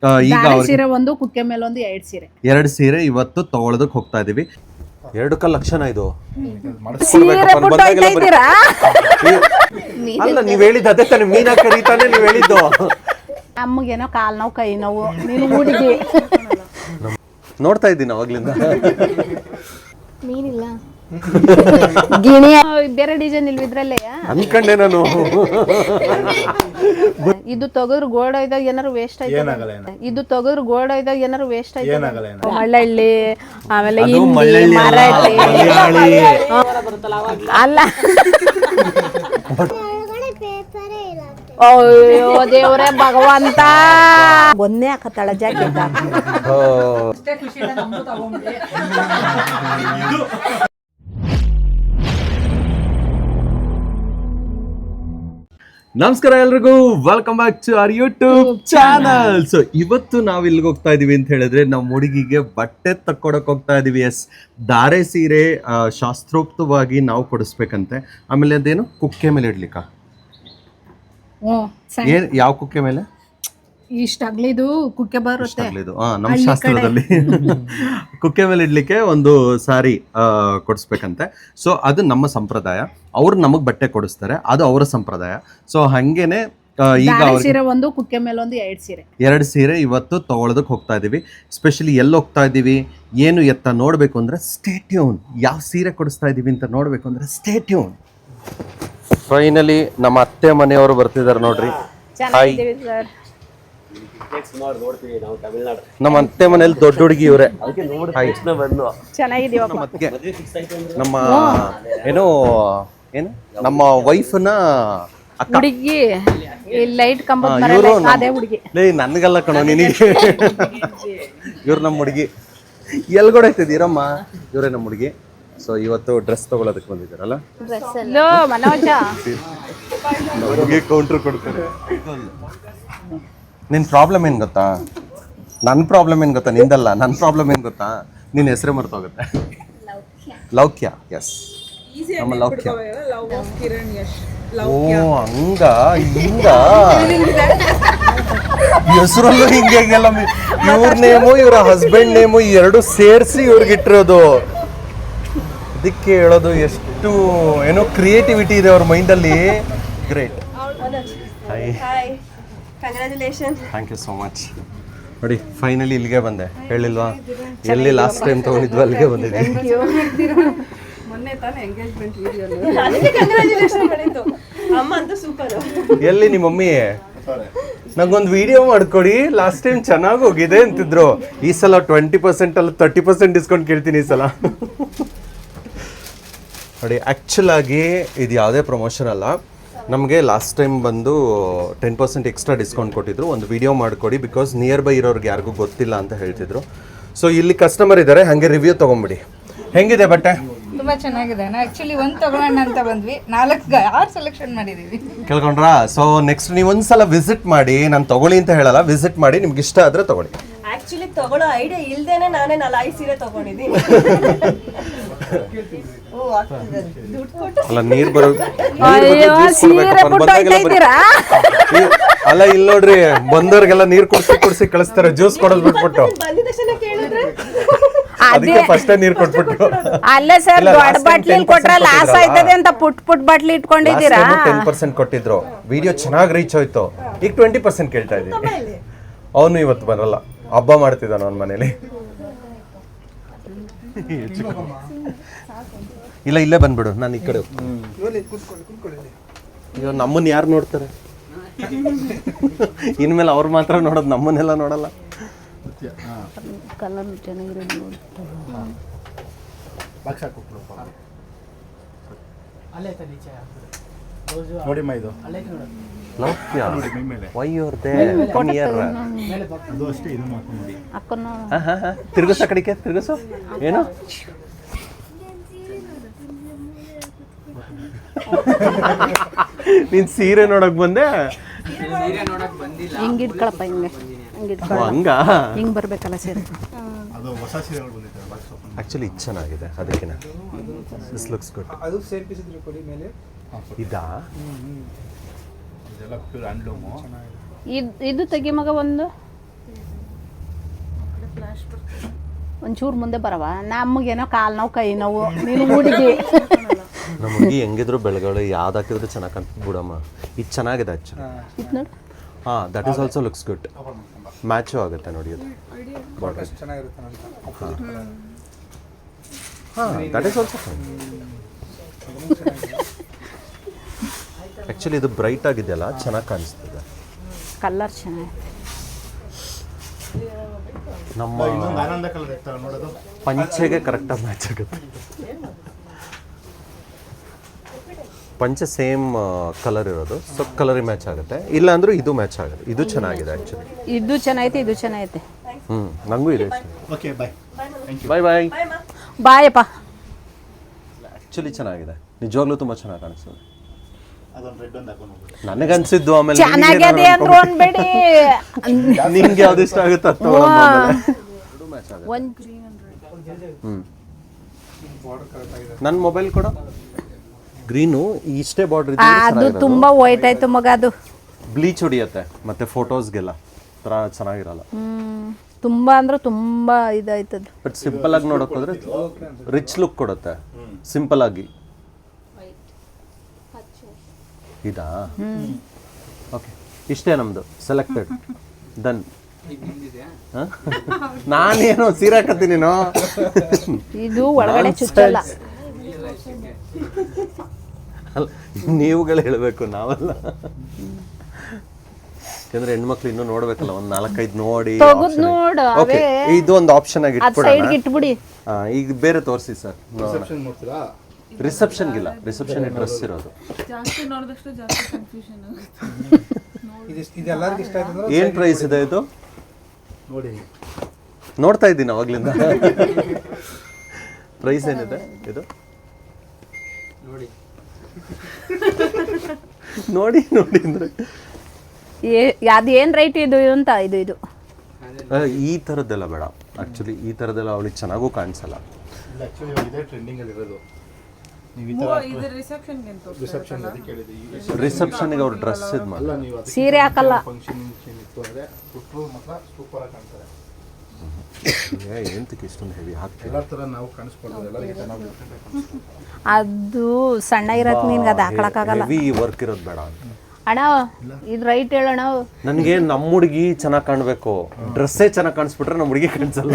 ಈಗ ಸೀರೆ ಒಂದು, ಕುಕ್ಕೆ ಮೇಲೆ ಒಂದು, ಎರಡು ಸೀರೆ ಇವತ್ತು ತಗೊಳ್ಳೋದಕ್ಕೆ ಹೋಗ್ತಾ ಇದೀವಿ. 2 ಲಕ್ಷನ ಇದು ಅಲ್ಲ, ನೀವ್ ಹೇಳಿದ್ದು ಅದೇ ತಾನೆ, ಮೀನಾ ಕರೀತಾನೆ ನೀವ್ ಹೇಳಿದ್ದು. ಅಮ್ಮಗೇನೋ ಕಾಲ್ ನೋವು, ಕೈ ನೋವು, ನೀನು ಹುಡುಗಿ ನೋಡ್ತಾ ಇದ್ದೀನಿ ಅವಾಗ್ಲಿಂದ. ಮೀನಿಲ್ಲ, ಗಿಣಿ ಬೇರೆ ಡಿಸೈನ್ ಇಲ್ವಿದ್ರಲ್ಲೇ ಅನ್ಕಂಡೆ ನಾನು. ಇದು ತೆಗೆದ್ರು ಗೋಲ್ಡ್ ಇದ್ದಾಗ ಏನಾರು ವೇಸ್ಟ್ ಆಯ್ತು. ಇದು ತೆಗೆದ್ರು ಗೋಲ್ಡ್ ಇದ್ದಾಗ ಏನಾರು ವೇಸ್ಟ್ ಆಯ್ತು. ಮಳ್ಳಳ್ಳಿ, ಆಮೇಲೆ ಮರಾಠಿ ಅಲ್ಲ. ಅಯ್ಯೋ ದೇವ್ರೇ ಭಗವಂತ, ಒಂದೇ ಹಾಕತ್ತಾಳ ಜಾಕೆಟ್. ನಮಸ್ಕಾರ ಎಲ್ರಿಗೂ, welcome back to our YouTube channel. So ಇವತ್ತು ನಾವು ಇಲ್ಲಿಗೆ ಹೋಗ್ತಾ ಇದೀವಿ ಅಂತ ಹೇಳಿದ್ರೆ, ನಾವು ಹುಡುಗಿಗೆ ಬಟ್ಟೆ ತಕ್ಕೊಡಕ್ ಹೋಗ್ತಾ ಇದೀವಿ. ಎಸ್, ಧಾರೆ ಸೀರೆ ಶಾಸ್ತ್ರೋಕ್ತವಾಗಿ ನಾವು ಕೊಡಿಸ್ಬೇಕಂತೆ. ಆಮೇಲೆ ಅದೇನು ಕುಕ್ಕೆ ಮೇಲೆ ಇಡ್ಲಿಕ್ಕ, ಏನ್ ಯಾವ ಕುಕ್ಕೆ ಮೇಲೆ? ಇಷ್ಟಾಗ್ಲಿದು ಕುಕ್ಕೆ ಬರುತ್ತೆ ನಮ್ಮ ಶಾಸ್ತ್ರದಲ್ಲಿ. ಕುಕ್ಕೆ ಮೇಲೆ ಇಡ್ಲಿಕ್ಕೆ ಒಂದು ಸಾರಿ ಕೊಡಿಸ್ಬೇಕಂತೆ. ಸೊ ಅದು ನಮ್ಮ ಸಂಪ್ರದಾಯ. ಅವ್ರು ನಮಗ್ ಬಟ್ಟೆ ಕೊಡಿಸ್ತಾರೆ, ಅದು ಅವರ ಸಂಪ್ರದಾಯ. ಸೊ ಹಂಗೇನೆ ಈಗ ಸೀರೆ ಒಂದು, ಕುಕ್ಕೆ ಮೇಲೆ ಒಂದು, ಎರಡು ಸೀರೆ ಇವತ್ತು ತಗೊಳ್ಳೋದಕ್ಕೆ ಹೋಗ್ತಾ ಇದೀವಿ. ಸ್ಪೆಷಲಿ ಎಲ್ಲಿ ಹೋಗ್ತಾ ಇದೀವಿ, ಏನು ಎತ್ತ ನೋಡ್ಬೇಕು ಅಂದ್ರೆ ಸ್ಟೇ ಟ್ಯೂನ್. ಯಾವ ಸೀರೆ ಕೊಡಿಸ್ತಾ ಇದೀವಿ ಅಂತ ನೋಡ್ಬೇಕು ಅಂದ್ರೆ ಸ್ಟೇ ಟ್ಯೂನ್. ಫೈನಲಿ ನಮ್ಮ ಅತ್ತೆ ಮನೆಯವರು ಬರ್ತಿದಾರೆ ನೋಡ್ರಿ. ಹಾಯ್, ನಮ್ಮ ಅತ್ತೆ ಮನೇಲಿ ದೊಡ್ಡ ಹುಡುಗಿ ಇವ್ರೆ. ನಮ್ಮ ಏನು ಏನು ನಮ್ಮ ವೈಫ್ನ ಹುಡುಗಿ ಲೈಟ್ ಕಂಬ ನನ್ಗಲ್ಲ ಕಣೋ, ನಿನಗೆ. ಇವ್ರು ನಮ್ಮ ಹುಡುಗಿ. ಎಲ್ಗೊಡಾಯ್ತಿದ್ದೀರಮ್ಮ, ಇವ್ರೇ ನಮ್ಮ ಹುಡುಗಿ. ಸೊ ಇವತ್ತು ಡ್ರೆಸ್ ತಗೊಳ್ಳೋದಕ್ಕೆ ಬಂದಿದ್ದಾರಲ್ಲ, ಕೌಂಟರ್ ಕೊಡ್ತಾರೆ. ನಿನ್ನ ಪ್ರಾಬ್ಲಮ್ ಏನು ಗೊತ್ತಾ? ನನ್ನ ಪ್ರಾಬ್ಲಮ್ ಏನು ಗೊತ್ತಾ? ನಿಂದಲ್ಲ, ನನ್ನ ಪ್ರಾಬ್ಲಮ್ ಏನು ಗೊತ್ತಾ? ನಿನ್ನ ಹೆಸರೇ ಮರ್ತೋಗುತ್ತೆ. ಲೌಕ್ಯ. ಎಸ್, ನಮ್ಮ ಲೌಕ್ಯ. ಓ ಹಂಗ ಹಿಂಗ ಹೆಸರಲ್ಲೂ ಹಿಂಗೆಲ್ಲ ಇವ್ರ ನೇಮು ಇವ್ರ ಹಸ್ಬೆಂಡ್ ನೇಮು ಎರಡು ಸೇರಿಸಿ ಇವ್ರಿಗಿಟ್ಟಿರೋದು. ಅದಕ್ಕೆ ಹೇಳೋದು ಎಷ್ಟು ಏನೋ ಕ್ರಿಯೇಟಿವಿಟಿ ಇದೆ ಅವ್ರ ಮೈಂಡಲ್ಲಿ. Great. Thank you so much. ನೋಡಿ, ಫೈನಲಿ ಇಲ್ಲಿಗೆ ಬಂದೆ. ಹೇಳಿಲ್ವಾ, ಎಲ್ಲಿ ಲಾಸ್ಟ್ ಟೈಮ್ ತಗೊಂಡಿದ್ವಿ ಅಲ್ಲಿಗೆ ಬಂದಿದ್ದೆ. ಎಲ್ಲಿ ನಿಮ್ಮ ಮಮ್ಮಿ? ನಂಗೊಂದು ವಿಡಿಯೋ ಮಾಡ್ಕೊಡಿ, ಲಾಸ್ಟ್ ಟೈಮ್ ಚೆನ್ನಾಗಿ ಹೋಗಿದೆ ಅಂತಿದ್ರು. ಈ ಸಲ 20% ಅಲ್ಲ 30% ಡಿಸ್ಕೌಂಟ್ ಕೇಳ್ತೀನಿ ಈ ಸಲ. ನೋಡಿ, ಆ್ಯಕ್ಚುಲ್ ಆಗಿ ಇದು ಯಾವುದೇ ಪ್ರಮೋಷನ್ ಅಲ್ಲ. ನಮಗೆ ಲಾಸ್ಟ್ ಟೈಮ್ ಬಂದು 10% ಎಕ್ಸ್ಟ್ರಾ ಡಿಸ್ಕೌಂಟ್ ಕೊಟ್ಟಿದ್ರು. ಒಂದು ವಿಡಿಯೋ ಮಾಡಿಕೊಡಿ, ಬಿಕಾಸ್ ನಿಯರ್ ಬೈ ಇರೋರಿಗೆ ಯಾರಿಗೂ ಗೊತ್ತಿಲ್ಲ ಅಂತ ಹೇಳ್ತಿದ್ರು. ಸೊ ಇಲ್ಲಿ ಕಸ್ಟಮರ್ ಇದ್ದಾರೆ, ಹಾಗೆ ರಿವ್ಯೂ ತೊಗೊಂಬಿಡಿ. ಹೆಂಗಿದೆ ಬಟ್ಟೆ? ತುಂಬ ಚೆನ್ನಾಗಿದೆ. ನಾವು ಆ್ಯಕ್ಚುಲಿ ಒಂದು ತೊಗೊಳ್ಳೋಣ ಅಂತ ಬಂದ್ವಿ, 4-6 ಸೆಲೆಕ್ಷನ್ ಮಾಡಿದ್ದೀವಿ. ಕೇಳ್ಕೊಂಡ್ರಾ? ಸೊ ನೆಕ್ಸ್ಟ್ ನೀವು ಒಂದ್ಸಲ ವಿಸಿಟ್ ಮಾಡಿ. ನಾನು ತಗೊಳ್ಳಿ ಅಂತ ಹೇಳಲ್ಲ, ವಿಸಿಟ್ ಮಾಡಿ, ನಿಮ್ಗೆ ಇಷ್ಟ ಆದರೆ ತಗೊಳ್ಳಿ. ಆಕ್ಚುಲಿ ತಗೊಳ್ಳೋ ಐಡಿಯಾ ಇಲ್ದೇನೆ ನಾನೇ 4 ಸೀರೆ ತಗೊಂಡಿದ್ದೀನಿ. ಅಲ್ಲ, ನೀರ್ ಬರೋ ಅಲ್ಲ, ಇಲ್ಲಿ ನೋಡ್ರಿ, ಬಂದವ್ರಿಗೆಲ್ಲ ನೀರ್ ಕುಡ್ಸಿ ಕಳಿಸ್ತಾರೆ. ಜ್ಯೂಸ್ ಕೊಡೋದು ಬಿಟ್ಬಿಟ್ಟು ಅದಕ್ಕೆ ಫಸ್ಟ್ ನೀರ್ ಕೊಟ್ಬಿಟ್ಟು. ಅಲ್ಲ ಸರ್, ದೊಡ್ಡ ಬಾಟ್ಲಿ ಕೊಟ್ರೆ ಲಾಸ್ ಆಯ್ತದೆ ಅಂತ ಪುಟ್ ಬಾಟ್ಲಿ ಇಟ್ಕೊಂಡಿದ್ದೀರಾ. 10% ಕೊಟ್ಟಿದ್ರು, ವಿಡಿಯೋ ಚೆನ್ನಾಗಿ ರೀಚ್ ಹೋಯ್ತು. ಈಗ 20% ಕೇಳ್ತಾ ಇದೀವಿ. ಅವನು ಇವತ್ತು ಬರಲ್ಲ, ಹಬ್ಬ ಮಾಡ್ತಿದ್ದಾನ ಅವನ ಮನೇಲಿ. ಇಲ್ಲ, ಇಲ್ಲೇ ಬಂದ್ಬಿಡು, ನಾನು ಈ ಕಡೆ. ಅಯ್ಯೋ, ನಮ್ಮನ್ನ ಯಾರು ನೋಡ್ತಾರೆ? ಇನ್ಮೇಲೆ ಅವ್ರು ಮಾತ್ರ ನೋಡೋದು, ನಮ್ಮನ್ನೆಲ್ಲ ನೋಡಲ್ಲ. ಕಲರ್ ಚೆನ್ನಾಗಿರೋದು ನೋಡಿ ಮಾ, ಇದು ತಿರ್ಗಸ ಕಡಿಕೆ ತಿರ್ಗಸು. ಏನು ನೀನ್ ಸೀರೆ ನೋಡಕ್ ಬಂದೆ? ಹಿಂಗ್ ಇಟ್ಕೊಳಪ್ಪ, ಹಂಗ ಹಿಂಗ್ ಬರ್ಬೇಕಲ್ಲ ಸೀರೆ. ಆಕ್ಚುಲಿ ಇದು ಚೆನ್ನಾಗಿದೆ, ಅದಕ್ಕೆ ದಿಸ್ ಲುಕ್ಸ್ ಗುಡ್. ಅದು ಸೇಮ್ ಪೀಸ್ ಇದ್ರೆ ಕೊಡಿ ಮೇಲೆ. ಇದಾ? ಇದೆಲ್ಲ ಪ್ಯೂರ್ ಹ್ಯಾಂಡ್ಲೂಮು. ಇದು ತೆಗಿ ಮಗ ಒಂದು. ಒಂಚೂರು ಮುಂದೆ ಬರವ, ನಮಗೇನೋ ಕಾಲು ನೋವು ಕೈ ನೋವು, ನೀನು ಹುಡುಗಿ. ನಮ್ಮ ಹುಡುಗಿ ಹೆಂಗಿದ್ರು ಬೆಳಗಳು ಯಾವ್ದು ಹಾಕಿದ್ರು ಚೆನ್ನಾಗಿ ಕಾಣ್ತದೆ ಬಿಡಮ್ಮ. ಇದು ಚೆನ್ನಾಗಿದೆ ಆ್ಯಕ್ಚುಲಿ. ಇದು ನೋಡು. ಹಾಂ, that is also looks good. Match ಆಗುತ್ತೆ ನೋಡಿ ಅದು ಬಾರ್ಡರ್. ಚೆನ್ನಾಗಿರುತ್ತೆ ಅಂತ. ಹಾಂ, that is also fine. Actually ಇದು ಬ್ರೈಟ್ ಆಗಿದೆಯಲ್ಲ, ಚೆನ್ನಾಗಿ ಕಾಣಿಸ್ತದೆ. ಕಲರ್ ಚೆನ್ನಾಗಿದೆ. ನಮ್ಮ ಆನಂದ ಕಲರ್ ಇರ್ತಾವೆ ನೋಡೋದು. ಪಂಚೆಗೆ ಕರೆಕ್ಟಾಗಿ ಮ್ಯಾಚ್ ಆಗುತ್ತೆ. ಪಂಚೆ ಸೇಮ್ ಕಲರ್ ಇರೋದು, ಸ್ವಲ್ಪ ಕಲರಿಗೆ ಮ್ಯಾಚ್ ಆಗುತ್ತೆ. ಇಲ್ಲ ಅಂದ್ರೂ ಇದು ಮ್ಯಾಚ್ ಆಗುತ್ತೆ. ಇದು ಚೆನ್ನಾಗಿದೆ ಆ್ಯಕ್ಚುಲಿ. ಇದು ಚೆನ್ನಾಗೈತೆ, ಇದು ಚೆನ್ನಾಗೈತೆ. ನನಗೂ ಇದೆ. Okay bye. ಬಾಯ್ ಬಾಯ್. ಬಾಯಪ್ಪ. ಆ್ಯಕ್ಚುಲಿ ಚೆನ್ನಾಗಿದೆ, ನಿಜವಾಗ್ಲೂ ತುಂಬ ಚೆನ್ನಾಗಿ ಕಾಣಿಸ್ತದೆ. ಅದೊಂದು ರೆಡ್ ಒಂದು ಹಾಕೊಂಡು ಹೋಗ್ಬಿಡಿ. ನನಗನ್ಸಿದ್ದು. ಆಮೇಲೆ ಚೆನ್ನಾಗಿದೆ ಅಂದ್ರು ಅನ್ಬೇಡಿ. ನಿಂಗೆ ಯಾವ್ದು ಇಷ್ಟ ಆಗುತ್ತೆ ಅದು ಮ್ಯಾಚ್ ಆಗುತ್ತೆ. ನನ್ನ ಮೊಬೈಲ್ ಕೂಡ ಗ್ರೀನು ಇಷ್ಟೇ ಬಾರ್ಡರ್ ಇದೆ. ಅದು ತುಂಬಾ ವೈಟ್ ಆಯ್ತು ಮಗ. ಅದು ಬ್ಲೀಚ್ ಹೊಡಿಯತ್ತೆ ಮತ್ತೆ ಫೋಟೋಸ್ಗೆಲ್ಲ ಥರ ಚೆನ್ನಾಗಿರಲ್ಲ. ತುಂಬಾ ಅಂದ್ರೆ ತುಂಬಾ ಇದಾಯ್ತದ. ಬಟ್ ಸಿಂಪಲ್ ಆಗಿ ನೋಡಕ್ ಹೋದ್ರೆ ರಿಚ್ ಲುಕ್ ಕೊಡುತ್ತೆ ಸಿಂಪಲ್ ಆಗಿ. ಇದಾ? ಓಕೆ, ಇಷ್ಟೇ ನಮ್ದು ಸೆಲೆಕ್ಟೆಡ್. ಡನ್. ನಾನೇನೋ ಸೀರೆ ಹಾಕತ್ತೀನಿ. ಇದು ಒಳಗಡೆ ಚುಚ್ಚಲ್ಲ. ನೀವುಗಳು ಹೇಳಬೇಕು, ನಾವಲ್ಲ. ಯಾಕಂದ್ರೆ ಹೆಣ್ಮಕ್ಳು ಇನ್ನೂ ನೋಡ್ಬೇಕಲ್ಲ, ಒಂದ್ 4-5 ನೋಡಿ. ನೋಡು, ಓಕೆ, ಇದು ಒಂದು ಆಪ್ಷನ್ ಆಗಿ ಸೈಡ್ಗೆ ಇಟ್ಬಿಡಿ. ಈಗ ಬೇರೆ ತೋರಿಸಿ ಸರ್. ರಿಸೆಪ್ಷನ್ ಮಾಡ್ತೀರಾ? ರಿಸೆಪ್ಷನ್ಗಿಲ್ಲ, ರಿಸೆಪ್ಷನ್ ಡ್ರೆಸ್ ಇರೋದು. ಇದು ಎಲ್ಲರಿಗೂ ಇಷ್ಟ ಆಯ್ತು ಅಂದ್ರೆ ಏನ್ ಪ್ರೈಸ್ ಇದೆ ಇದು? ನೋಡಿ, ನೋಡ್ತಾ ಇದ್ದೀನಿ ಅವಾಗ್ಲಿಂದ. ಪ್ರೈಸ್ ಏನಿದೆ ಇದು? ನೋಡಿ ನೋಡಿ ಅಂದ್ರೆ ಅದೇನ್ ರೈಟ್ ಇದು ಅಂತ. ಇದು ಈ ಥರದ್ದೆಲ್ಲ ಬೇಡ ಆಕ್ಚುಲಿ. ಈ ಥರದ್ದೆಲ್ಲ ಅವಳಿಗೆ ಚೆನ್ನಾಗೂ ಕಾಣಿಸಲ್ಲ. ಆಕ್ಚುಲಿ ಇದೇ ಟ್ರೆಂಡಿಂಗ್ ಅಲ್ಲಿ ಇರೋದು. ನೀವು ಈ ತರ ರಿಸೆಪ್ಷನ್ ಅದಕ್ಕೆ ಹೇಳಿದ್ರಿ. ರಿಸೆಪ್ಷನ್ಗೆ ಅವ್ರು ಡ್ರೆಸ್ ಇದು ಅಲ್ಲ, ಮಾಡಲ್ಲ. ನೀವು ಅದಕ್ಕೆ ಸೀರೆ ಹಾಕಲ್ಲ. ಫಂಕ್ಷನ್ ಇತ್ತು ಅಂದ್ರೆ ಹುಟ್ಟರು ಮಾತ್ರ ಸೂಪರ್ ಆಗಿ ಕಾಣ್ತಾರೆ. ಎಂತಕ್ಕೆ ಇಷ್ಟೊಂದು ಹೆವಿ ಹಾಕ್ತೀವಿ? ಎಲ್ಲ ತರ ನಾವು ಕಾಣಿಸ್ಕೊಳ್ಬೋದು, ಎಲ್ಲರಿಗೆ ಚೆನ್ನಾಗಿ ಕಾಣಿಸ್ತೀವಿ. ಅದು ಸಣ್ಣ ಇರತ್ ನಿನ್ಗೆ ಅದು ಹಾಕೊಳಕ್ಕಾಗಲ್ಲ. ಹೆವಿ ವರ್ಕ್ ಇರೋದು ಬೇಡ ಅಂತ. ಅಣ್ಣ ಇದು ರೈಟ್ ಹೇಳೋಣ. ನನಗೆ ನಮ್ಮ ಹುಡುಗಿ ಚೆನ್ನಾಗಿ ಕಾಣ್ಬೇಕು. ಡ್ರೆಸ್ಸೇ ಚೆನ್ನಾಗಿ ಕಾಣಿಸ್ಬಿಟ್ರೆ ನಮ್ಮ ಹುಡುಗಿ ಕಾಣಿಸಲ್ಲ.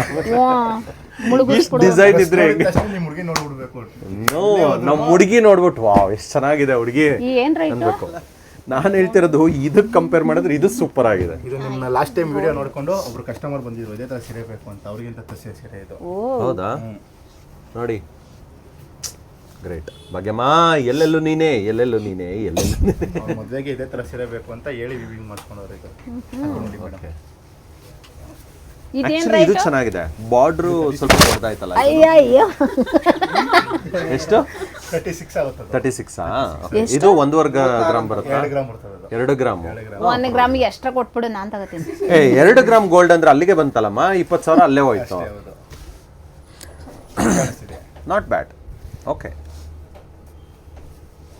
ಡಿಸೈನ್ ಇದ್ರೆ ನಿಮ್ಮ ಹುಡುಗಿ ನೋಡ್ಬಿಡ್ಬೇಕು. ನಮ್ಮ ಹುಡುಗಿ ನೋಡ್ಬಿಟ್ಟು ವಾವ್ ಎಷ್ಟು ಚೆನ್ನಾಗಿದೆ ಹುಡುಗಿ ಏನ್ ರೈಟ್ ಅನ್ಬೇಕು. ನಾನು ಹೇಳ್ತಿರೋದು ಇದಕ್ಕೆ ಕಂಪೇರ್ ಮಾಡಿದ್ರೆ ಇದು ಸೂಪರ್ ಆಗಿದೆ. ಇದು ನಿಮ್ಮ ಲಾಸ್ಟ್ ಟೈಮ್ ವಿಡಿಯೋ ನೋಡ್ಕೊಂಡು ಒಬ್ರು ಕಸ್ಟಮರ್ ಬಂದಿದ್ರು, ಇದೇ ತರ ಸೀರೆ ಬೇಕು ಅಂತ. ಅವ್ರಿಗಿಂತ ತಸೆ ಸೀರೆ ಇದು. ಹೌದಾ? ನೋಡಿ, ಗ್ರೇಟ್. ಭಾಗ್ಯಮ್ಮ, ಎಲ್ಲೆಲ್ಲೂ ನೀನೇ, ಎಲ್ಲೆಲ್ಲೂ ನೀನೇ, ಎಲ್ಲೆಲ್ಲೂ ನೀನೇ. ಮದುವೆಗೆ ಇದೇ ತರ ಸೀರೆ ಬೇಕು ಅಂತ ಹೇಳಿ ವಿವಿಂಗ್ ಮಾಡ್ಕೊಂಡವ್ರೆ. Actually, ಇದು ಚೆನ್ನಾಗಿದೆ. ಬಾರ್ಡ್ರು ಸ್ವಲ್ಪ ದೊಡ್ಡದಾಯ್ತಲ್ಲ. ಅಯ್ಯೋ ಎಷ್ಟು? 36 ಆಗುತ್ತೆ. 36 ಇದು 1.5 ಗ್ರಾಮ್ ಬರುತ್ತಾ? 2 ಗ್ರಾಮ್ ಬರ್ತದೆ ಅದು. 2 ಗ್ರಾಮ್. 1 ಗ್ರಾಮಿಗೆ ಎಕ್ಸ್ಟ್ರಾ ಕೊಟ್ಬಿಡು, ನಾನು ತಗೋತೀನಿ. 2 ಗ್ರಾಮ್ ಗೋಲ್ಡ್ ಅಂದ್ರೆ ಅಲ್ಲಿಗೆ ಬಂತಲ್ಲಮ್ಮ. 20,000 ಅಲ್ಲೇ ಹೋಯ್ತು. Not bad. ಓಕೆ,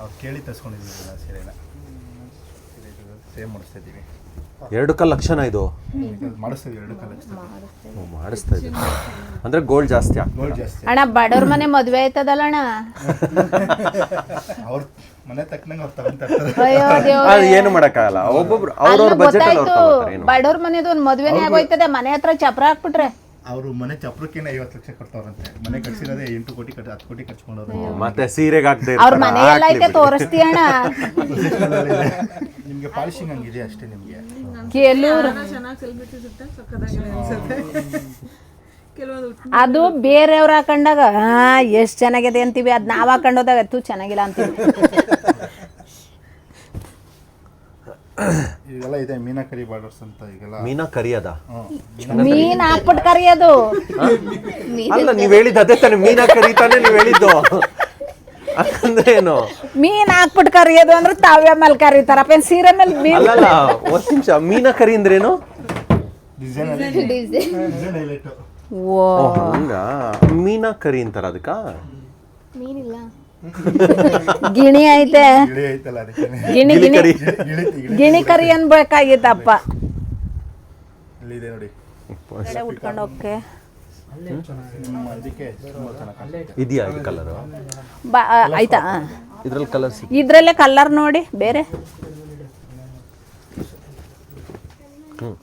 ಅವ್ರು ಕೇಳಿ ತರಿಸ್ಕೊಂಡಿದ್ದೀವಿ ಸೀರೆನ. ಸೇಮ್ ಮಾಡಿಸ್ತಾ ಇದ್ದೀವಿ. 2 ಲಕ್ಷನ ಇದು? ಮಾಡಿಸ್ತೀವಿ 2 ಲಕ್ಷ. ಮಾಡಿಸ್ತಾ ಇದ್ದೀವಿ ಅಂದ್ರೆ ಗೋಲ್ಡ್ ಜಾಸ್ತಿ ಗೋಲ್ಡ್ ಜಾಸ್ತಿ. ಅಣ್ಣ ಬಡವ್ರ ಮನೆ ಮದ್ವೆ ಆಯ್ತದಲ್ಲ ಅಣ್ಣ. ಅವ್ರ ಮನೆ ತಕ್ಕನಂಗೆ ಅವ್ರು ತಗೊಂತಾರೆ. ಅಯ್ಯೋ ದೇವ್ರೇ. ಅದು ಏನು ಮಾಡಕ್ಕಾಗಲ್ಲ. ಒಬ್ಬೊಬ್ರು ಅವ್ರವ್ರ ಬಜೆಟ್ ಅಲ್ಲಿ ಅವ್ರು ತಗೋತಾರೆ. ಏನು ಬಡವ್ರ ಮನೆದು ಒಂದು ಮದ್ವೆನೇ ಆಗೋಯ್ತದೆ. ಮನೆ ಹತ್ರ ಚಪ್ರ ಹಾಕ್ಬಿಟ್ರೆ ಅವರು ಮನೆ ಚಪ್ರಕ್ಕೇನೆ 50 ಲಕ್ಷ ಕೊಡ್ತಾವ್ರಂತೆ. ಮನೆ ಕಟ್ಸಿರೋದೇ 8 ಕೋಟಿ 10 ಕೋಟಿ ಖರ್ಚು ಮಾಡೋರು. ಮತ್ತೆ ಸೀರೆಗೆ ಹಾಕ್ದೆ ಅವ್ರ ಮನೆ ಎಲ್ಲ ಐತೆ, ತೋರಿಸ್ತೀಯ ಅಣ್ಣ? ನಿಮ್ಗೆ ಪಾಲಿಶಿಂಗ್ ಹಂಗಿದೆ ಅಷ್ಟೇ. ನಿಮ್ಗೆ ಕೆಲವ್ರು ಅದು ಬೇರೆಯವ್ರು ಹಾಕೊಂಡಾಗ ಎಷ್ಟ್ ಚೆನ್ನಾಗಿದೆ ಅಂತೀವಿ, ಅದ್ ನಾವ್ ಹಾಕೊಂಡೋದಾಗ ತು ಚೆನ್ನಾಗಿಲ್ಲ ಅಂತೀವಿ. ಈಗೆಲ್ಲ ಇದೆ ಮೀನಾಕರಿ ಬಾರ್ಡರ್ಸ್ ಅಂತ. ಈಗೆಲ್ಲ ಮೀನಾ ಕರಿಯದ? ಮೀನ್ ಹಾಕ್ಬಿಟ್ಟು ಕರಿಯೋದು ಅಲ್ಲ, ನೀವ್ ಹೇಳಿದ್ದು ಅದೇ ತಾನೆ. ಮೀನಾ ಕರೀತಾನೆ ನೀವ್ ಹೇಳಿದ್ದು. ಅಂದ್ರೆ ಏನು? ಮೀನ್ ಹಾಕ್ಬಿಟ್ಟು ಕರಿಯೋದು ಅಂದ್ರೆ ತಾವ್ಯ ಮೇಲೆ ಕರೀತಾರಪ್ಪ, ಸೀರೆ ಮೇಲೆ ಮೀನ್. ಅಲ್ಲಲ್ಲ, ಒಂದ್ ನಿಮಿಷ. ಮೀನಾ ಕರಿ ಅಂದ್ರೇನು? Design highlight. ಓ, ಹಂಗ ಮೀನಾ ಕರಿ ಅಂತಾರ ಅದಕ್ಕ? ಗಿಣಿ ಐತೆ, ಗಿಳಿ ಐತಲ್ಲ ಅದಕ್ಕೆ ಗಿಣಿ ಗಿಣಿ ಕರಿ. ಗಿಣಿ ಕರಿ ಅನ್ಬೇಕಾಗಿತ್ತಪ್ಪ. ಇಲ್ಲಿದೆ ನೋಡಿ. ಉಟ್ಕೊಂಡು ಹೋಗಕ್ಕೆ ಅದಕ್ಕೆ ತುಂಬ ಚೆನ್ನಾಗಿ ಕಾಣಿಸುತ್ತೆ. ಇದೆಯಾ ಇದು ಕಲರು? ಆಯ್ತಾ? ಇದ್ರಲ್ಲಿ ಕಲರ್ ಇದ್ರಲ್ಲೇ ಕಲರ್ ನೋಡಿ ಬೇರೆ.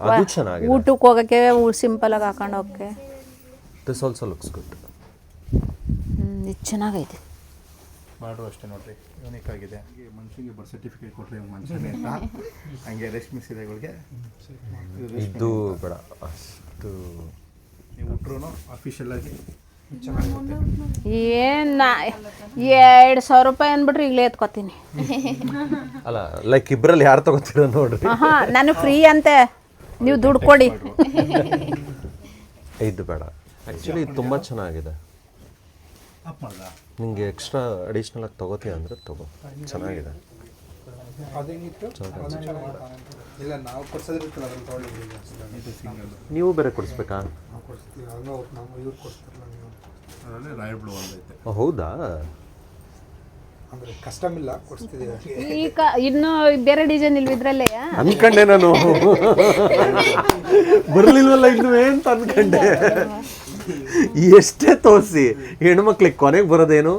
ಅದು ಚೆನ್ನಾಗಿದೆ. ಊಟಕ್ಕೆ ಹೋಗಕ್ಕೆ ಸಿಂಪಲ್ ಆಗಿ ಹಾಕೊಂಡು ಹೋಗಕ್ಕೆ ದಿಸ್ ಆಲ್ಸೋ ಲುಕ್ಸ್ ಗುಡ್. ಇದು ಚೆನ್ನಾಗೈತೆ. ಬಾರ್ಡ್ರು ಅಷ್ಟೇ ನೋಡ್ರಿ, ಯೂನಿಕ್ ಆಗಿದೆ. ಮನುಷ್ಯನಿಗೆ ಬರ್ತ್ ಸರ್ಟಿಫಿಕೇಟ್ ಕೊಟ್ಟರೆ ಮನುಷ್ಯನೇ ಅಂತ ಹಂಗೆ ರೇಷ್ಮೆ ಸೀರೆಗಳಿಗೆ ಇದು ಬೇಡ ಅಷ್ಟು ನೀವು ಉಟ್ರು ಅಫಿಷಿಯಲ್ ಆಗಿ ಚೆನ್ನಾಗಿರುತ್ತೆ. ಏನು 2,000 ರೂಪಾಯಿ ಅಂದ್ಬಿಟ್ರೆ ಈಗಲೇ ಎತ್ಕೊತೀನಿ. ಅಲ್ಲ ಲೈಕ್ ಇಬ್ಬರಲ್ಲಿ ಯಾರು ತಗೋತೀರ ನೋಡ್ರಿ. ಹಾಂ ನಾನು ಫ್ರೀ ಅಂತೆ, ನೀವು ದುಡ್ಡು ಕೊಡಿ. ಇದು ಬೇಡ. ಆ್ಯಕ್ಚುಲಿ ಇದು ತುಂಬ ಚೆನ್ನಾಗಿದೆ. ಅಪ್ ಮಾಡ್ದ ನಿಮಗೆ ಎಕ್ಸ್ಟ್ರಾ ಅಡಿಷ್ನಲ್ ಆಗಿ ತಗೋತೀಯ ಅಂದರೆ ತಗೋ, ಚೆನ್ನಾಗಿದೆ. ಇಲ್ಲ ನಾವು ಕೊಡ್ಸೋದಿರುತ್ತಲ್ಲ ಅದ್ರಲ್ಲಿ ತೊಗೊಳ್ಳಿಲ್ಲ. ಇದು ಸಿಂಗಲ್, ನೀವು ಬೇರೆ ಕೊಡಿಸ್ಬೇಕಾ? ನಾವು ಕೊಡ್ಸ್ತೀವಿ, ಹಂಗೆ ನಾವು ಇವ್ರು ಕೊಡ್ಸ್ತಾರಲ್ಲ ನೀವು. ಅದರಲ್ಲಿ ರಾಯಲ್ ಬ್ಲೂ ಒಂದೈತೆ. ಹೌದಾ? ಅಂದರೆ ಕಸ್ಟಮ್ ಇಲ್ಲ, ಕೊಡಿಸ್ತಿದ್ದೀವಿ. ಈಗ ಇನ್ನೂ ಬೇರೆ ಡಿಸೈನ್ ಇಲ್ವ ಇದ್ರಲ್ಲೇ? ಅನ್ಕಂಡೆ ನಾನು ಬರ್ಲಿಲ್ವಲ್ಲ ಇನ್ನು ಅಂತ ಅನ್ಕಂಡೆ. ಎಷ್ಟೇ ತೋರಿಸಿ ಹೆಣ್ಮಕ್ಳಿಗೆ ಕೊನೆಗೆ ಬರೋದೇನು,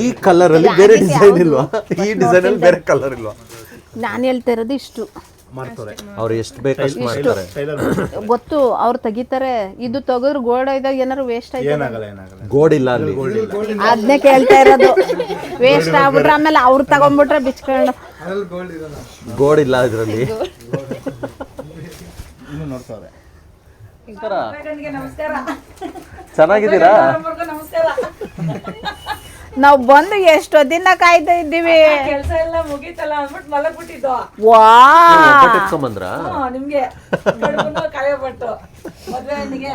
ಈ ಕಲರ್ ಅಲ್ಲಿ ಬೇರೆ ಡಿಸೈನ್ ಇಲ್ವಾ, ಈ ಡಿಸೈನ್ ಅಲ್ಲಿ ಬೇರೆ ಕಲರ್ ಇಲ್ವಾ? ನಾನು ಹೇಳ್ತಾ ಇರೋದು ಇಷ್ಟು. ಮಾಡ್ತಾರೆ ಅವ್ರು ಎಷ್ಟು ಬೇಕಷ್ಟು ಮಾಡ್ತಾರೆ. ಟೈಲರ್ ಗೊತ್ತು, ಅವ್ರು ತೆಗಿತಾರೆ. ಇದು ತೆಗೆದ್ರು ಗೋಲ್ಡ್ ಇದ್ದಾಗ ಏನಾರು ವೇಸ್ಟ್ ಆಯ್ತು. ಏನಾಗಲ್ಲ ಗೋಡ್ ಇಲ್ಲ ಅಲ್ಲಿ. ಅದನ್ನೇ ಕೇಳ್ತಾ ಇರೋದು. ವೇಸ್ಟ್ ಆಗ್ಬಿಟ್ರೆ ಆಮೇಲೆ ಅವ್ರು ತಗೊಂಡ್ಬಿಟ್ರೆ ಬಿಚ್ಕೊಂಡು. ಅದ್ರಲ್ಲಿ ಗೋಲ್ಡ್ ಇರಲ್ಲ. ಗೋಡ್ ಇಲ್ಲ ಇದರಲ್ಲಿ. ಇನ್ನು ನೋಡ್ತಾರೆ. ಚೆನ್ನಾಗಿದ್ದೀರಾ? ನಾವು ಬಂದು ಎಷ್ಟೋ ದಿನ ಕಾಯ್ತಾ ಇದ್ದೀವಿ. ಕೆಲಸ ಎಲ್ಲ ಮುಗೀತಲ್ಲ ಅಂದ್ಬಿಟ್ಟು ಮಲಗ್ಬಿಟ್ಟಿದ್ದು. ವಾ ಎತ್ಕೊಂಬಂದ್ರ? ನಿಮ್ಗೆ ಕಾಯಪಟ್ಟು ಮದ್ವೆ ಹೆಣ್ಣಿಗೆ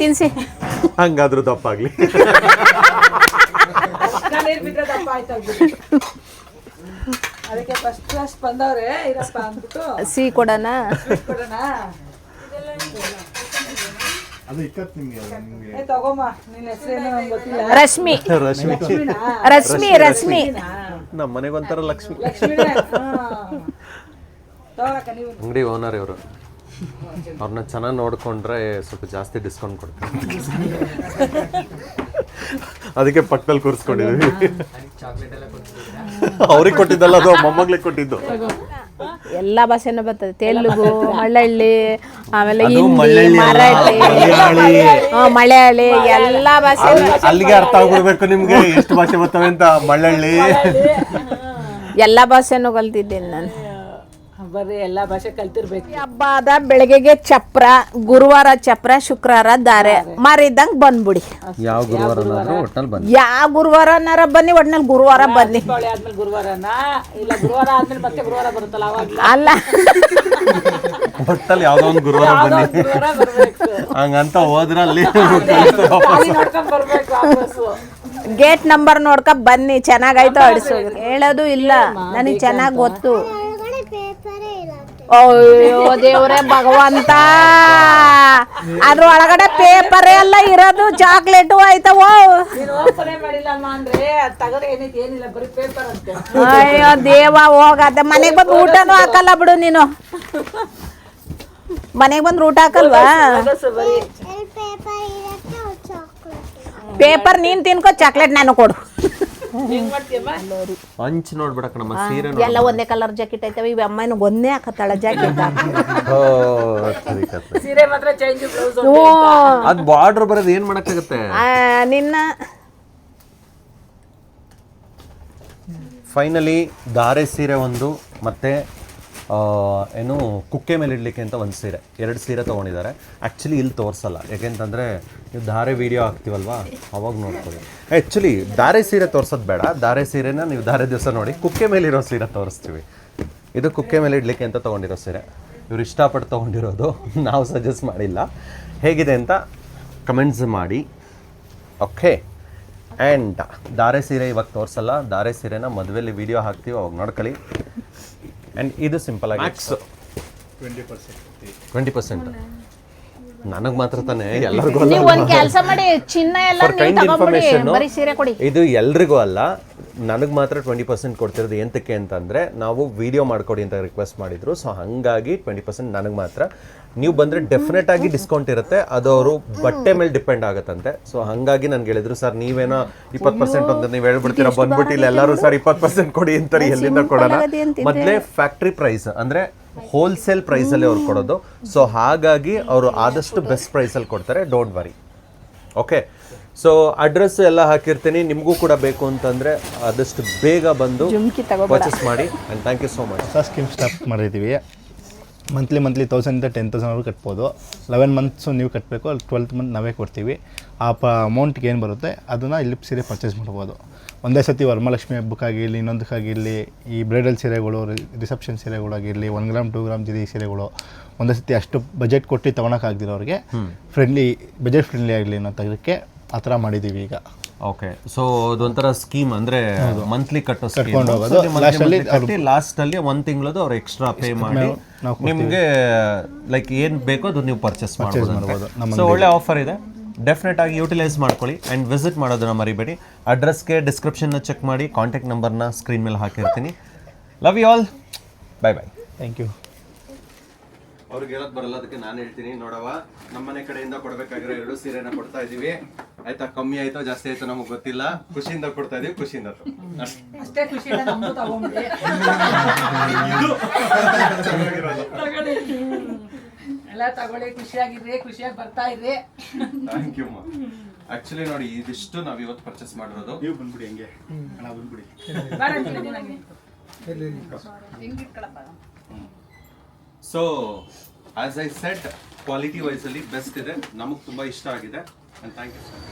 ತಿನ್ಸಿ ಹಂಗಾದ್ರೂ ದಪ್ಪಾಗ್ಲಿ. ನೀರ್ ಬಿಟ್ರೆ ದಪ್ಪ ಆಯ್ತು. ಅದಕ್ಕೆ ಫಸ್ಟ್ ಕ್ಲಾಸ್ ಬಂದವ್ರೆ ಇರಪ್ಪ ಅಂದ್ಬಿಟ್ಟು ಸಿಹಿ ಕೊಡೋಣ. ಕೊಡೋಣ. ಅದು ಇಕ್ಕತ್ ನಿಮ್ಗೆ ತಗೋಮ್ಮ, ನಿನ್ನ ಹೆಸರೇನು ನಂಗೆ ಗೊತ್ತಿಲ್ಲ. ರಶ್ಮಿ ರಶ್ಮಿ ನಮ್ಮ ಮನೆಗೆ ಒಂಥರ ಲಕ್ಷ್ಮಿ. ಲಕ್ಷ್ಮೀನೇ. ತಗೊಳಕ್ಕ ನೀವು. ಅಂಗಡಿ ಓನರ್ ಇವರು. ಅವ್ರನ್ನ ಚೆನ್ನಾಗಿ ನೋಡ್ಕೊಂಡ್ರೆ ಸ್ವಲ್ಪ ಜಾಸ್ತಿ ಡಿಸ್ಕೌಂಟ್ ಕೊಡ್ತಾರೆ. ಅದಕ್ಕೆ ಪಕ್ಕದಲ್ಲಿ ಕೂರಿಸ್ಕೊಂಡಿದ್ವಿ. ಅವ್ರಿಗೆ ಕೊಟ್ಟಿದ್ದಲ್ಲ, ಅದು ಮೊಮ್ಮಗಳಿಗೆ ಕೊಟ್ಟಿದ್ದು. ಎಲ್ಲ ಭಾಷೆನೂ ಬರ್ತದೆ. ತೆಲುಗು, ಮಳಳ್ಳಿ, ಆಮೇಲೆ ಅದು ಹಿಂದಿ, ಮಲಯಾಳಿ, ಮರಾಠಿ, ಮಲಯಾಳಿ ಎಲ್ಲ ಭಾಷೆ. ಅಲ್ಲಿಗೆ ಅರ್ಥ ಆಗ್ಬಿಡ್ಬೇಕು ನಿಮ್ಗೆ ಎಷ್ಟು ಭಾಷೆ ಬರ್ತವೆ ಅಂತ. ಮಳ್ಳಳ್ಳಿ ಎಲ್ಲ ಭಾಷೆನೂ ಕಲ್ತಿದ್ದೀನಿ ನಾನು. ಬರ್ರಿ, ಎಲ್ಲಾ ಭಾಷೆ ಕಲ್ತಿರ್ಬೇಕು. ಹಬ್ಬ ಆದ ಬೆಳಗ್ಗೆಗೆ ಚಪ್ರ, ಗುರುವಾರ ಚಪ್ರ, ಶುಕ್ರವಾರ ದಾರೆ ಮಾರಿದ್ದಂಗೆ ಬಂದ್ಬಿಡಿ. ಯಾವ ಗುರುವಾರ ಒಟ್ಟಲ್ಲಿ ಬಂದು ಯಾವ ಗುರುವಾರನಾರ ಬನ್ನಿ, ಒಟ್ನಲ್ಲಿ ಗುರುವಾರ ಬನ್ನಿ. ಆದ್ಮೇಲೆ ಗುರುವಾರನ ಇಲ್ಲ, ಗುರುವಾರ ಆದ್ಮೇಲೆ ಮತ್ತೆ ಗುರುವಾರ ಬರುತ್ತಲ್ಲ ಅವಾಗ ಅಲ್ಲ, ಒಟ್ಟಲ್ಲಿ ಯಾವ್ದೋ ಒಂದು ಗುರುವಾರ ಬನ್ನಿ. ಗುರುವಾರ ಬರ್ಬೇಕು. ಹಂಗಂತ ಹೋದ್ರೆ ಅಲ್ಲಿ ನೋಡ್ಕೊಂಡ್ ಬರ್ಬೇಕು ವಾಪಸ್ಸು. ಗೇಟ್ ನಂಬರ್ ನೋಡ್ಕ ಬನ್ನಿ, ಚೆನ್ನಾಗಾಯ್ತು ಅಡಿಸೋದು. ಹೇಳೋದು ಇಲ್ಲ, ನನಗೆ ಚೆನ್ನಾಗಿ ಗೊತ್ತು. ಅಯ್ಯೋ ದೇವ್ರೆ ಭಗವಂತ, ಅದ್ರ ಒಳಗಡೆ ಪೇಪರ್ ಎಲ್ಲ ಇರೋದು, ಚಾಕ್ಲೇಟು ಆಯ್ತವೋ. ನೀನು ಓಪನೇ ಮಾಡಿಲ್ಲ ಅಮ್ಮ ಅಂದ್ರೆ ತಗದ್ರೆ ಏನೈತಿ, ಏನಿಲ್ಲ, ಬರೀ ಪೇಪರ್ ಅಂತೆ. ಅಯ್ಯೋ ದೇವ, ಹೋಗತ್ತೆ. ಮನೆಗೆ ಬಂದು ಊಟನೂ ಹಾಕಲ್ಲ ಬಿಡು ನೀನು. ಮನೆಗೆ ಬಂದ್ರೆ ಊಟ ಹಾಕಲ್ವಾ? ಬರೀ ಪೇಪರ್ ನೀನ್ ತಿನ್ಕೋ, ಚಾಕ್ಲೇಟ್ ನಾನು ಕೊಡು. ಹೆಂಗ್ ಮಾಡ್ತೀಯಮ್ಮ? ಹಂಚ್ ನೋಡ್ಬಿಡಕ್ಕ ನಮ್ಮ ಸೀರೆ ಎಲ್ಲ ಒಂದೇ ಕಲರ್ ಜಾಕೆಟ್ ಐತವೆ. ಇವ ಅಮ್ಮನ ಒಂದೇ ಹಾಕತ್ತಾಳ ಜಾಕೆಟ್. ಸೀರೆ ಮಾತ್ರ ಚೇಂಜ್, ಬ್ಲೌಸ್ ಅದ್ ಬಾರ್ಡರ್ ಬರೋದು ಏನ್ ಮಾಡಕ್ಕಾಗತ್ತೆ. ನಿನ್ನ ಫೈನಲಿ ಧಾರೆ ಸೀರೆ ಒಂದು, ಮತ್ತೆ ಏನು ಕುಕ್ಕೆ ಮೇಲೆ ಇಡ್ಲಿಕ್ಕೆ ಅಂತ ಒಂದು ಸೀರೆ, 2 ಸೀರೆ ತೊಗೊಂಡಿದ್ದಾರೆ. ಆ್ಯಕ್ಚುಲಿ ಇಲ್ಲಿ ತೋರಿಸಲ್ಲ, ಯಾಕೆಂತಂದರೆ ನೀವು ಧಾರೆ ವೀಡಿಯೋ ಹಾಕ್ತೀವಲ್ವಾ, ಅವಾಗ ನೋಡ್ಕೊಳ್ಳಿ. ಆ್ಯಕ್ಚುಲಿ ಧಾರೆ ಸೀರೆ ತೋರ್ಸೋದು ಬೇಡ, ಧಾರೆ ಸೀರೆನ ನೀವು ಧಾರೆ ದಿವಸ ನೋಡಿ, ಕುಕ್ಕೆ ಮೇಲಿರೋ ಸೀರೆ ತೋರಿಸ್ತೀವಿ. ಇದು ಕುಕ್ಕೆ ಮೇಲೆ ಇಡ್ಲಿಕ್ಕೆ ಅಂತ ತೊಗೊಂಡಿರೋ ಸೀರೆ, ಇವ್ರು ಇಷ್ಟಪಟ್ಟು ತೊಗೊಂಡಿರೋದು, ನಾವು ಸಜೆಸ್ಟ್ ಮಾಡಿಲ್ಲ. ಹೇಗಿದೆ ಅಂತ ಕಮೆಂಟ್ಸ್ ಮಾಡಿ. ಓಕೆ, ಆ್ಯಂಡ್ ಧಾರೆ ಸೀರೆ ಇವಾಗ ತೋರಿಸಲ್ಲ, ಧಾರೆ ಸೀರೆನ ಮದುವೆಯಲ್ಲಿ ವೀಡಿಯೋ ಹಾಕ್ತೀವಿ, ಅವಾಗ ನೋಡ್ಕೊಳ್ಳಿ. ಆ್ಯಂಡ್ ಇದು ಸಿಂಪಲ್ ಆಗಿ 20%. ನನಗೆ ಮಾತ್ರ ತಾನೇ, ಎಲ್ಲರಿಗೂ ನೀವು ಒಂದ್ ಕೆಲಸ ಮಾಡಿ, ಚಿನ್ನ ಎಲ್ಲ ಫಾರ್ ಕೈಂಡ್ ತಗೊಂಡ್ಬಿಡಿ, ಇನ್ಫಾರ್ಮೇಶನ್, ಬರೀ ಸೀರೆ ಕೊಡಿ. ಇದು ಎಲ್ರಿಗೂ ಅಲ್ಲ, ನನಗೆ ಮಾತ್ರ 20% ಕೊಡ್ತಿರೋದು ಎಂತಕ್ಕೆ ಅಂತಂದರೆ ನಾವು ವಿಡಿಯೋ ಮಾಡ್ಕೊಡಿ ಅಂತ ರಿಕ್ವೆಸ್ಟ್ ಮಾಡಿದ್ರು. ಸೊ ಹಾಗಾಗಿ 20% ನನಗೆ ಮಾತ್ರ. ನೀವು ಬಂದರೆ ಡೆಫಿನೆಟ್ ಆಗಿ ಡಿಸ್ಕೌಂಟ್ ಇರುತ್ತೆ, ಅದು ಅವರು ಬಟ್ಟೆ ಮೇಲೆ ಡಿಪೆಂಡ್ ಆಗುತ್ತಂತೆ. ಸೊ ಹಾಗಾಗಿ ನನಗೆ ಹೇಳಿದ್ರು ಸರ್ ನೀವೇನೋ 20% ಅಂತ ನೀವು ಹೇಳ್ಬಿಡ್ತೀರಾ, ಬಂದ್ಬಿಟ್ಟಿಲ್ಲ ಎಲ್ಲರೂ ಸರ್ 20% ಕೊಡಿ ಅಂತಾರೆ. ಎಲ್ಲಿಂದ ಕೊಡೋಣ? ಮೊದಲೇ ಫ್ಯಾಕ್ಟ್ರಿ ಪ್ರೈಸ್ ಅಂದರೆ ಹೋಲ್ಸೇಲ್ ಪ್ರೈಸಲ್ಲಿ ಅವ್ರು ಕೊಡೋದು. ಸೊ ಹಾಗಾಗಿ ಅವರು ಆದಷ್ಟು ಬೆಸ್ಟ್ ಪ್ರೈಸಲ್ಲಿ ಕೊಡ್ತಾರೆ, don't worry. Okay, so address ಎಲ್ಲ ಹಾಕಿರ್ತೀನಿ. ನಿಮಗೂ ಕೂಡ ಬೇಕು ಅಂತಂದರೆ ಆದಷ್ಟು ಬೇಗ ಬಂದು ಪರ್ಚೇಸ್ ಮಾಡಿ. And thank you so much. ಹೊಸ ಸ್ಕೀಮ್ ಸ್ಟಾರ್ಟ್ ಮಾಡಿದ್ದೀವಿ. ಮಂತ್ಲಿ 1000 10,000 ಕಟ್ಬೋದು. 11 ಮಂತ್ಸು ನೀವು ಕಟ್ಟಬೇಕು, 12th ಮಂತ್ ನಾವೇ ಕೊಡ್ತೀವಿ. ಆ ಅಮೌಂಟ್ಗೆ ಏನು ಬರುತ್ತೆ ಅದನ್ನು ಇಲ್ಲಿ ಸೀರೆ ಪರ್ಚೇಸ್ ಮಾಡ್ಬೋದು. ಒಂದೇ ಸತಿ ವರಮಹಾಲಕ್ಷ್ಮಿ ಹಬ್ಬಕ್ಕಾಗಿರಲಿ, ಇನ್ನೊಂದಕ್ಕಾಗಿರಲಿ, ಈ ಬ್ರೈಡಲ್ ಸೀರೆಗಳು, ರಿಸೆಪ್ಷನ್ ಸೀರೆಗಳಾಗಿರಲಿ, 1 ಗ್ರಾಮ್ 2 ಗ್ರಾಮ್ ಜರಿ ಸೀರೆಗಳು ಒಂದೇ ಸತಿ ಅಷ್ಟು ಬಜೆಟ್ ಕೊಟ್ಟು ತೊಗೊಳಕ್ಕಾಗ್ದಿರೋರಿಗೆ ಬಜೆಟ್ ಫ್ರೆಂಡ್ಲಿ ಆಗಲಿ ಅನ್ನೋ ತೆಗೆದಕ್ಕೆ ಆ ಥರ ಮಾಡಿದ್ದೀವಿ ಈಗ. ಓಕೆ, ಸೊ ಅದೊಂಥರ ಸ್ಕೀಮ್ ಅಂದರೆ ಮಂತ್ಲಿ ಕಟ್ಕೊಂಡು ಹೋಗೋದು. ಲಾಸ್ಟಲ್ಲಿ 1 ತಿಂಗಳದು ಅವ್ರು ಎಕ್ಸ್ಟ್ರಾ ಪೇ ಮಾಡಿ ನಿಮಗೆ ಲೈಕ್ ಏನು ಬೇಕೋ ಅದು ನೀವು ಪರ್ಚೇಸ್ ಮಾಡ್ಬೋದು. ಸೊ ಒಳ್ಳೆ ಆಫರ್ ಇದೆ, ಡೆಫಿನೆಟ್ ಆಗಿ ಯೂಟಿಲೈಸ್ ಮಾಡ್ಕೊಳ್ಳಿ. ಆ್ಯಂಡ್ ವಿಸಿಟ್ ಮಾಡೋದನ್ನ ಮರಿಬೇಡಿ. ಅಡ್ರೆಸ್ಗೆ ಡಿಸ್ಕ್ರಿಪ್ಷನ್ನ ಚೆಕ್ ಮಾಡಿ, ಕಾಂಟ್ಯಾಕ್ಟ್ ನಂಬರ್ನ ಸ್ಕ್ರೀನ್ ಮೇಲೆ ಹಾಕಿರ್ತೀನಿ. Love you all, bye bye. Thank you. ಅವ್ರಿಗೆ ಹೇಳೋದು ಬರಲ್ಲ, ಅದಕ್ಕೆ ನಾನು ಹೇಳ್ತೀನಿ. ನೋಡವ, ನಮ್ಮನೆ ಕಡೆಯಿಂದ ಕೊಡಬೇಕಾಗಿರೋ 2 ಸೀರೆನ ಕೊಡ್ತಾ ಇದೀವಿ ಆಯ್ತಾ. ಕಮ್ಮಿ ಆಯ್ತೋ ಜಾಸ್ತಿ ಆಯ್ತೋ ನಮಗೆ ಗೊತ್ತಿಲ್ಲ, ಖುಷಿಯಿಂದ ಕೊಡ್ತಾ ಇದೀವಿ, ಖುಷಿಯಿಂದ ಅಷ್ಟೇ ಖುಷಿಯಿಂದ ನಮ್ದು ತಗೊಂಡ್ಬಿಡಿ. ಎಲ್ಲ ತಗೊಳ್ಳಿ, ಖುಷಿಯಾಗಿರ್ರಿ, ಖುಷಿಯಾಗಿ ಬರ್ತಾ ಇರ್ರಿ. Thank you. ಆಕ್ಚುಲಿ ನೋಡಿ, ಇದಿಷ್ಟು ನಾವು ಇವತ್ತು ಪರ್ಚೇಸ್ ಮಾಡಿರೋದು. ನೀವು ಬಂದ್ಬಿಡಿ, ಹಂಗೆ ಹಣ ಬಂದ್ಬಿಡಿ. So as I said, quality ವೈಸಲ್ಲಿ ಬೆಸ್ಟ್ ಇದೆ, ನಮಗೆ ತುಂಬ ಇಷ್ಟ ಆಗಿದೆ. And thank you so much.